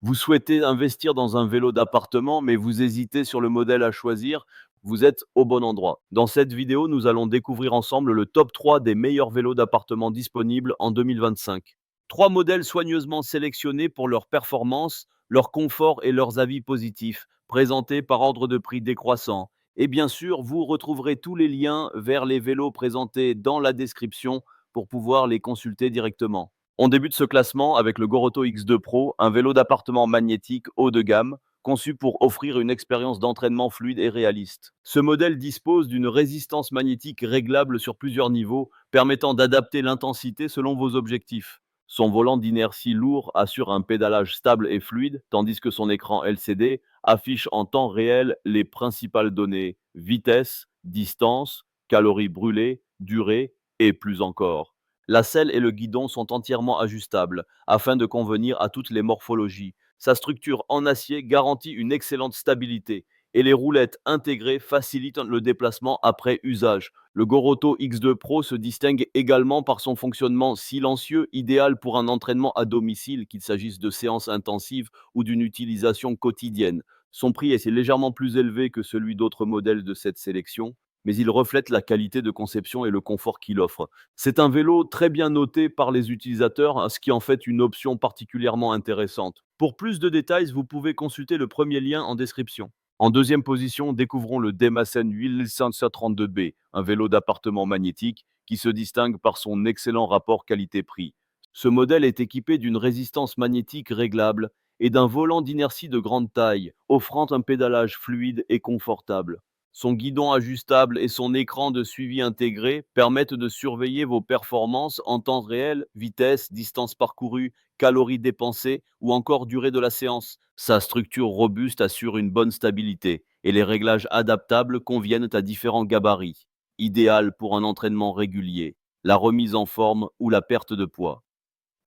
Vous souhaitez investir dans un vélo d'appartement, mais vous hésitez sur le modèle à choisir? Vous êtes au bon endroit. Dans cette vidéo, nous allons découvrir ensemble le top 3 des meilleurs vélos d'appartement disponibles en 2025. Trois modèles soigneusement sélectionnés pour leur performance, leur confort et leurs avis positifs, présentés par ordre de prix décroissant. Et bien sûr, vous retrouverez tous les liens vers les vélos présentés dans la description pour pouvoir les consulter directement. On débute ce classement avec le Goroto X2 Pro, un vélo d'appartement magnétique haut de gamme, conçu pour offrir une expérience d'entraînement fluide et réaliste. Ce modèle dispose d'une résistance magnétique réglable sur plusieurs niveaux, permettant d'adapter l'intensité selon vos objectifs. Son volant d'inertie lourd assure un pédalage stable et fluide, tandis que son écran LCD affiche en temps réel les principales données: vitesse, distance, calories brûlées, durée et plus encore. La selle et le guidon sont entièrement ajustables afin de convenir à toutes les morphologies. Sa structure en acier garantit une excellente stabilité et les roulettes intégrées facilitent le déplacement après usage. Le Goroto X2 Pro se distingue également par son fonctionnement silencieux, idéal pour un entraînement à domicile, qu'il s'agisse de séances intensives ou d'une utilisation quotidienne. Son prix est légèrement plus élevé que celui d'autres modèles de cette sélection, mais il reflète la qualité de conception et le confort qu'il offre. C'est un vélo très bien noté par les utilisateurs, ce qui en fait une option particulièrement intéressante. Pour plus de détails, vous pouvez consulter le premier lien en description. En deuxième position, découvrons le Demassen 8532B, un vélo d'appartement magnétique qui se distingue par son excellent rapport qualité-prix. Ce modèle est équipé d'une résistance magnétique réglable et d'un volant d'inertie de grande taille, offrant un pédalage fluide et confortable. Son guidon ajustable et son écran de suivi intégré permettent de surveiller vos performances en temps réel: vitesse, distance parcourue, calories dépensées ou encore durée de la séance. Sa structure robuste assure une bonne stabilité et les réglages adaptables conviennent à différents gabarits, idéal pour un entraînement régulier, la remise en forme ou la perte de poids.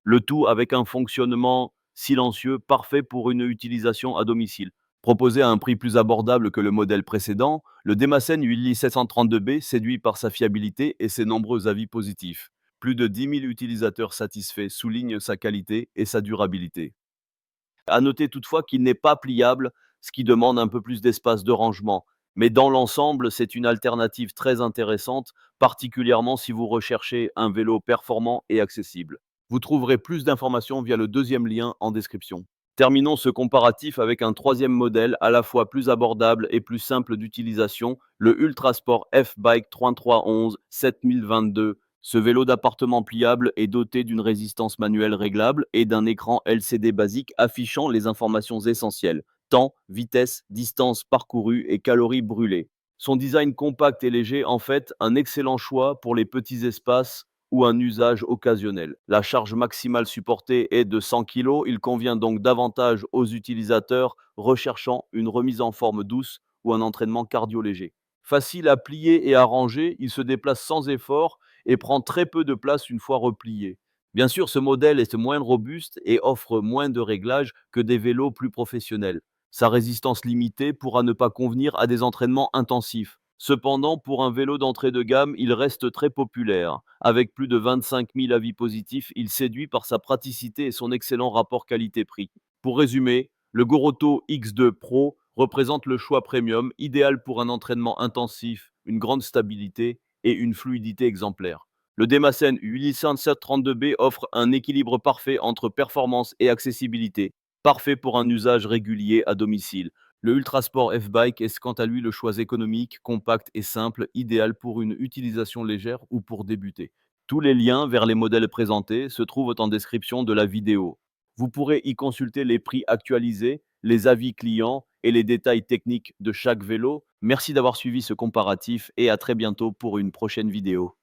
Le tout avec un fonctionnement silencieux parfait pour une utilisation à domicile. Proposé à un prix plus abordable que le modèle précédent, le Demassen 8732B séduit par sa fiabilité et ses nombreux avis positifs. Plus de 10 000 utilisateurs satisfaits soulignent sa qualité et sa durabilité. À noter toutefois qu'il n'est pas pliable, ce qui demande un peu plus d'espace de rangement. Mais dans l'ensemble, c'est une alternative très intéressante, particulièrement si vous recherchez un vélo performant et accessible. Vous trouverez plus d'informations via le deuxième lien en description. Terminons ce comparatif avec un troisième modèle à la fois plus abordable et plus simple d'utilisation, le Ultrasport F-Bike 3311 7022. Ce vélo d'appartement pliable est doté d'une résistance manuelle réglable et d'un écran LCD basique affichant les informations essentielles: temps, vitesse, distance parcourue et calories brûlées. Son design compact et léger en fait un excellent choix pour les petits espaces ou un usage occasionnel. La charge maximale supportée est de 100 kg, il convient donc davantage aux utilisateurs recherchant une remise en forme douce ou un entraînement cardio léger. Facile à plier et à ranger, il se déplace sans effort et prend très peu de place une fois replié. Bien sûr, ce modèle est moins robuste et offre moins de réglages que des vélos plus professionnels. Sa résistance limitée pourra ne pas convenir à des entraînements intensifs. Cependant, pour un vélo d'entrée de gamme, il reste très populaire. Avec plus de 25 000 avis positifs, il séduit par sa praticité et son excellent rapport qualité-prix. Pour résumer, le Goroto X2 Pro représente le choix premium, idéal pour un entraînement intensif, une grande stabilité et une fluidité exemplaire. Le Demassen 8732B offre un équilibre parfait entre performance et accessibilité, parfait pour un usage régulier à domicile. Le Ultrasport F-Bike est quant à lui le choix économique, compact et simple, idéal pour une utilisation légère ou pour débuter. Tous les liens vers les modèles présentés se trouvent en description de la vidéo. Vous pourrez y consulter les prix actualisés, les avis clients et les détails techniques de chaque vélo. Merci d'avoir suivi ce comparatif et à très bientôt pour une prochaine vidéo.